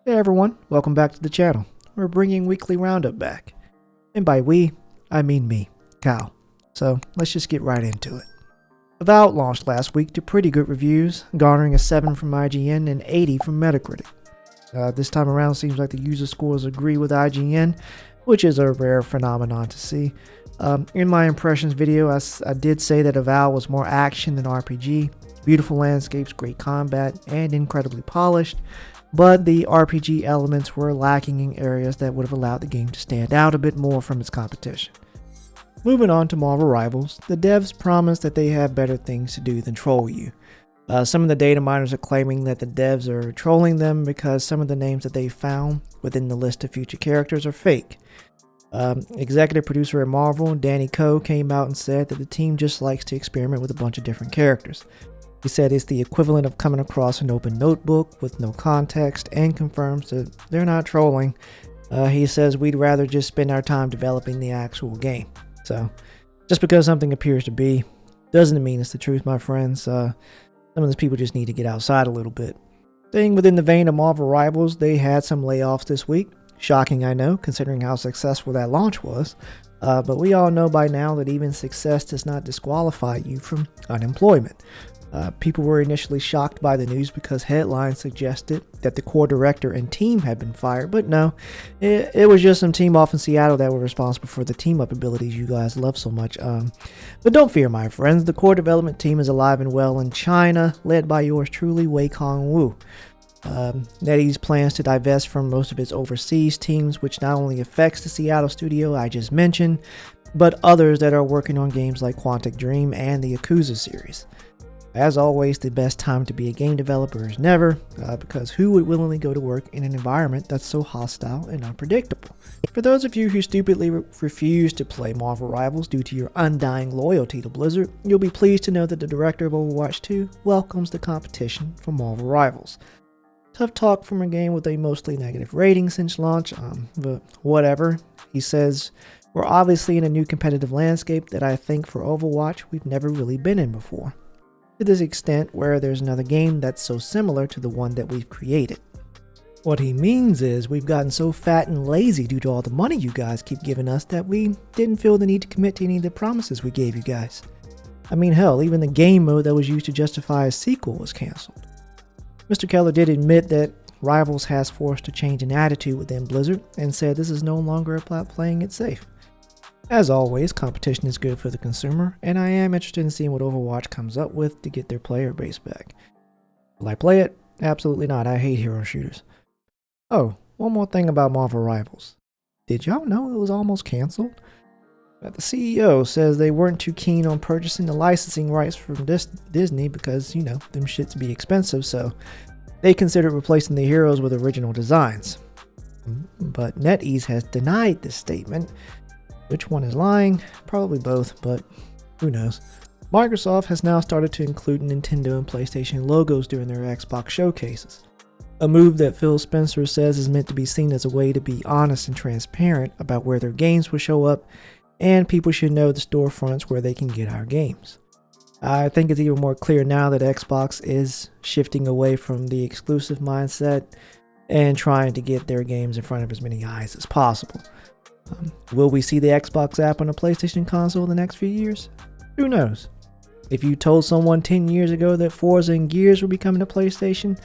Hey everyone, welcome back to the channel. We're bringing weekly roundup back. And by we, I mean me, Kyle. So let's just get right into it. Avowed launched last week to pretty good reviews, garnering a 7 from IGN and 80 from Metacritic. This time around seems like the user scores agree with IGN, which is a rare phenomenon to see. In my impressions video, I did say that Avowed was more action than RPG, beautiful landscapes, great combat, and incredibly polished. But the RPG elements were lacking in areas that would have allowed the game to stand out a bit more from its competition. Moving on to Marvel Rivals, the devs promise that they have better things to do than troll you. Some of the data miners are claiming that the devs are trolling them because some of the names that they found within the list of future characters are fake. Executive producer at Marvel, Danny Coe, came out and said that the team just likes to experiment with a bunch of different characters. He said it's the equivalent of coming across an open notebook with no context, and confirms that they're not trolling. He says we'd rather just spend our time developing the actual game. So, just because something appears to be, doesn't mean it's the truth, my friends. Some of these people just need to get outside a little bit. Staying within the vein of Marvel Rivals, they had some layoffs this week. Shocking, I know, considering how successful that launch was. But we all know by now that even success does not disqualify you from unemployment. People were initially shocked by the news because headlines suggested that the core director and team had been fired, but no, it was just some team off in Seattle that were responsible for the team up abilities you guys love so much. But don't fear, my friends, the core development team is alive and well in China, led by yours truly, Wei Kong Wu. Netease plans to divest from most of its overseas teams, which not only affects the Seattle studio I just mentioned, but others that are working on games like Quantic Dream and the Yakuza series. As always, the best time to be a game developer is never, because who would willingly go to work in an environment that's so hostile and unpredictable? For those of you who stupidly refuse to play Marvel Rivals due to your undying loyalty to Blizzard, you'll be pleased to know that the director of Overwatch 2 welcomes the competition for Marvel Rivals. Tough talk from a game with a mostly negative rating since launch, but whatever. He says, we're obviously in a new competitive landscape that I think for Overwatch we've never really been in before. To this extent where there's another game that's so similar to the one that we've created. What he means is we've gotten so fat and lazy due to all the money you guys keep giving us that we didn't feel the need to commit to any of the promises we gave you guys. I mean, hell, even the game mode that was used to justify a sequel was cancelled. Mr. Keller did admit that Rivals has forced a change in attitude within Blizzard and said this is no longer about playing it safe. As always, competition is good for the consumer, and I am interested in seeing what Overwatch comes up with to get their player base back. Will I play it? Absolutely not. I hate hero shooters. Oh, one more thing about Marvel Rivals. Did y'all know it was almost cancelled? The CEO says they weren't too keen on purchasing the licensing rights from Disney because, you know, them shits be expensive, so they considered replacing the heroes with original designs. But Netease has denied this statement. Which one is lying? Probably both, but who knows. Microsoft has now started to include Nintendo and PlayStation logos during their Xbox showcases. A move that Phil Spencer says is meant to be seen as a way to be honest and transparent about where their games will show up, and people should know the storefronts where they can get our games. I think it's even more clear now that Xbox is shifting away from the exclusive mindset and trying to get their games in front of as many eyes as possible. Will we see the Xbox app on a PlayStation console in the next few years? Who knows? If you told someone 10 years ago that Forza and Gears were becoming a PlayStation,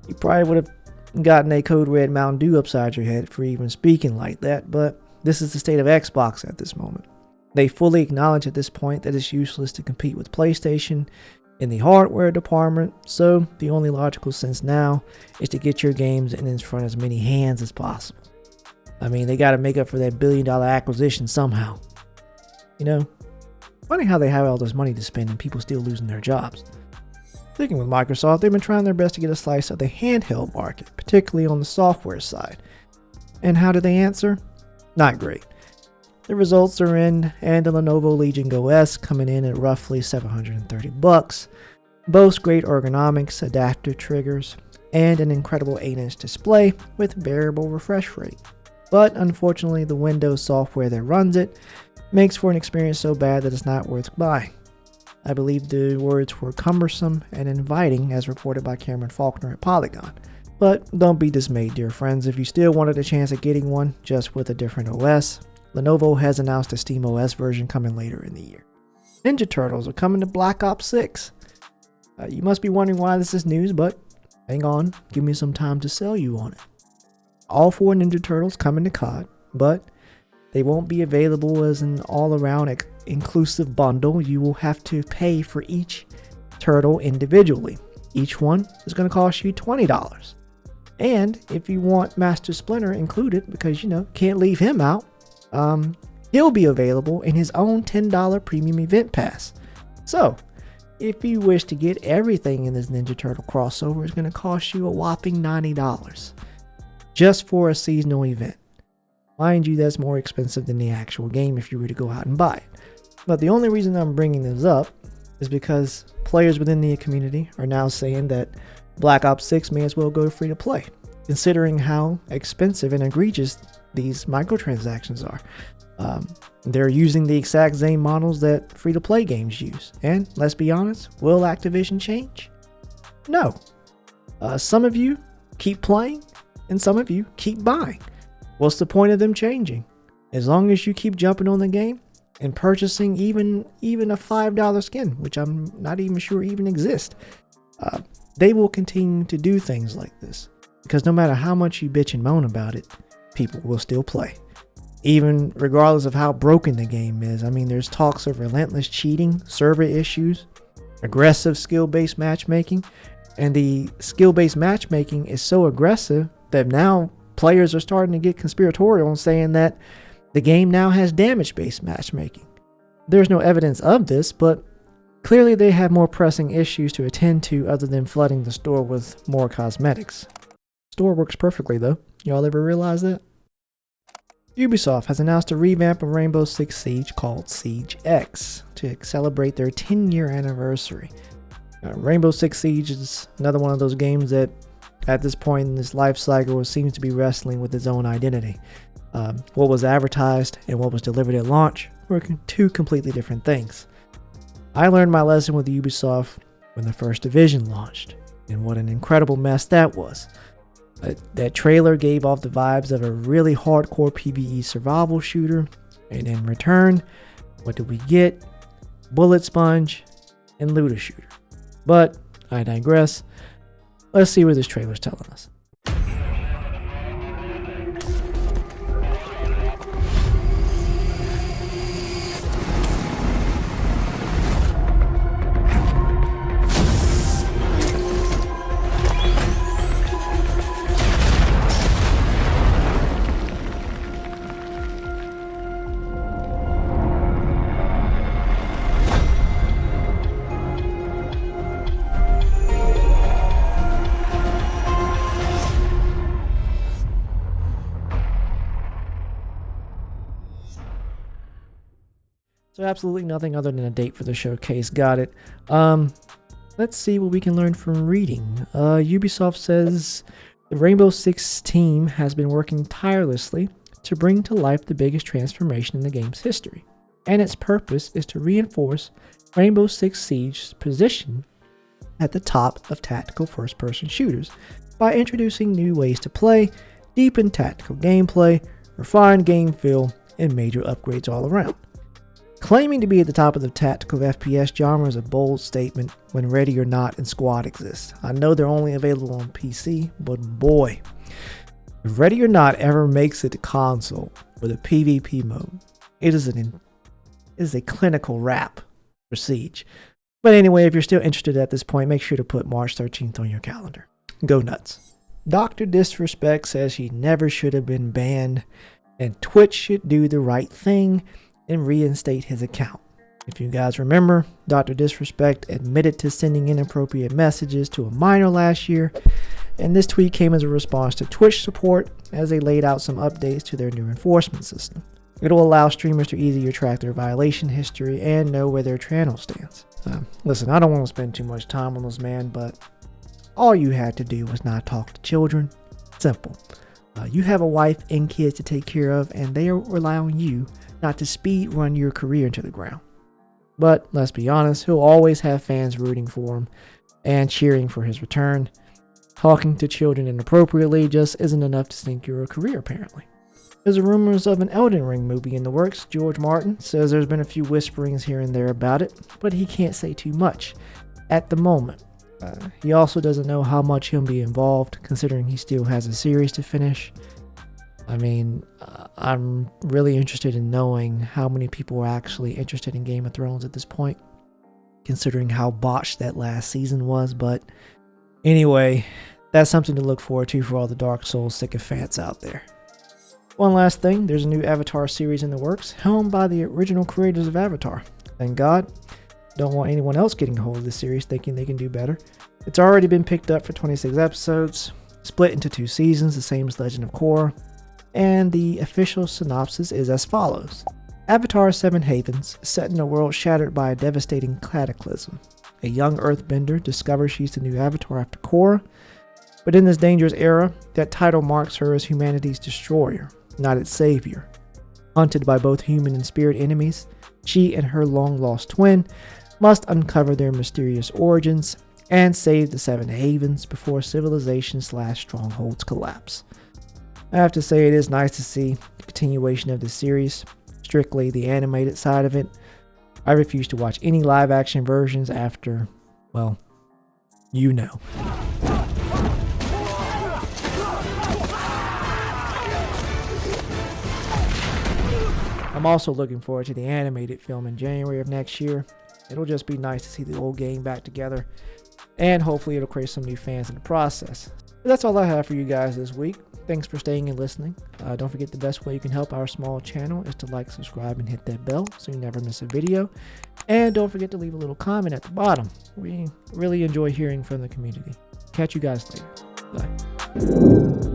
you probably would have gotten a Code Red Mountain Dew upside your head for even speaking like that, but this is the state of Xbox at this moment. They fully acknowledge at this point that it's useless to compete with PlayStation in the hardware department, so the only logical sense now is to get your games in front of as many hands as possible. I mean, they gotta make up for that $1 billion acquisition somehow. You know, funny how they have all this money to spend and people still losing their jobs. Sticking with Microsoft, they've been trying their best to get a slice of the handheld market, particularly on the software side. And how do they answer? Not great. The results are in, and the Lenovo Legion Go S coming in at roughly $730. Boasts great ergonomics, adaptive triggers, and an incredible 8-inch display with variable refresh rate. But unfortunately, the Windows software that runs it makes for an experience so bad that it's not worth buying. I believe the words were cumbersome and inviting, as reported by Cameron Faulkner at Polygon. But don't be dismayed, dear friends, if you still wanted a chance at getting one, just with a different OS. Lenovo has announced a SteamOS version coming later in the year. Ninja Turtles are coming to Black Ops 6. You must be wondering why this is news, but hang on, give me some time to sell you on it. All 4 Ninja Turtles coming to COD, but they won't be available as an all-around inclusive bundle. You will have to pay for each turtle individually. Each one is going to cost you $20. And if you want Master Splinter included, because can't leave him out, he'll be available in his own $10 premium event pass. So if you wish to get everything in this Ninja Turtle crossover, it's going to cost you a whopping $90 just for a seasonal event. Mind you, that's more expensive than the actual game if you were to go out and buy it. But the only reason I'm bringing this up is because players within the community are now saying that Black Ops 6 may as well go free to play, considering how expensive and egregious these microtransactions are. They're using the exact same models that free to play games use. And let's be honest, will Activision change? No. Some of you keep playing and some of you keep buying. What's the point of them changing? As long as you keep jumping on the game and purchasing even a $5 skin, which I'm not even sure even exists, they will continue to do things like this. Because no matter how much you bitch and moan about it, people will still play. Even regardless of how broken the game is. I mean, there's talks of relentless cheating, server issues, aggressive skill-based matchmaking. And the skill-based matchmaking is so aggressive that now players are starting to get conspiratorial and saying that the game now has damage-based matchmaking. There's no evidence of this, but clearly they have more pressing issues to attend to other than flooding the store with more cosmetics. Store works perfectly though. Y'all ever realize that? Ubisoft has announced a revamp of Rainbow Six Siege called Siege X to celebrate their 10-year anniversary. Rainbow Six Siege is another one of those games that at this point in its life cycle seems to be wrestling with its own identity. What was advertised and what was delivered at launch were 2 completely different things. I learned my lesson with Ubisoft when the first Division launched, and what an incredible mess that was. That trailer gave off the vibes of a really hardcore PvE survival shooter, and in return, what did we get? Bullet sponge and looter shooter. But I digress. Let's see what this trailer's telling us. So absolutely nothing other than a date for the showcase. Got it. Let's see what we can learn from reading. Ubisoft says the Rainbow Six team has been working tirelessly to bring to life the biggest transformation in the game's history, and its purpose is to reinforce Rainbow Six Siege's position at the top of tactical first-person shooters by introducing new ways to play, deepen tactical gameplay, refine game feel, and major upgrades all around. Claiming to be at the top of the tactical FPS genre is a bold statement when Ready or Not and Squad exist. I know they're only available on PC, but boy, if Ready or Not ever makes it to console with a PvP mode, it is a clinical wrap for Siege. But anyway, if you're still interested at this point, make sure to put March 13th on your calendar. Go nuts. Dr. Disrespect says he never should have been banned, and Twitch should do the right thing and reinstate his account. If you guys remember, Dr. Disrespect admitted to sending inappropriate messages to a minor last year, and this tweet came as a response to Twitch support as they laid out some updates to their new enforcement system. It'll allow streamers to easier track their violation history and know where their channel stands. Listen, I don't want to spend too much time on this man, but all you had to do was not talk to children. Simple. You have a wife and kids to take care of, and they rely on you not to speed run your career into the ground. But let's be honest, he'll always have fans rooting for him and cheering for his return. Talking to children inappropriately just isn't enough to sink your career, apparently. There's rumors of an Elden Ring movie in the works. George Martin says there's been a few whisperings here and there about it, but he can't say too much at the moment. He also doesn't know how much he'll be involved, considering he still has a series to finish. I mean, I'm really interested in knowing how many people are actually interested in Game of Thrones at this point, considering how botched that last season was. But anyway, that's something to look forward to for all the Dark Souls sycophants out there. One last thing, there's a new Avatar series in the works, helmed by the original creators of Avatar. Thank God. Don't want anyone else getting a hold of this series thinking they can do better. It's already been picked up for 26 episodes, split into 2 seasons, the same as Legend of Korra, and the official synopsis is as follows. Avatar 7 Havens, set in a world shattered by a devastating cataclysm. A young earthbender discovers she's the new Avatar after Korra, but in this dangerous era, that title marks her as humanity's destroyer, not its savior. Hunted by both human and spirit enemies, she and her long-lost twin must uncover their mysterious origins and save the 7 Havens before civilization/strongholds collapse. I have to say it is nice to see the continuation of the series, strictly the animated side of it. I refuse to watch any live-action versions after, well, you know. I'm also looking forward to the animated film in January of next year. It'll just be nice to see the old gang back together, and hopefully it'll create some new fans in the process. But that's all I have for you guys this week. Thanks for staying and listening. Don't forget the best way you can help our small channel is to like, subscribe, and hit that bell so you never miss a video. And don't forget to leave a little comment at the bottom. We really enjoy hearing from the community. Catch you guys later. Bye.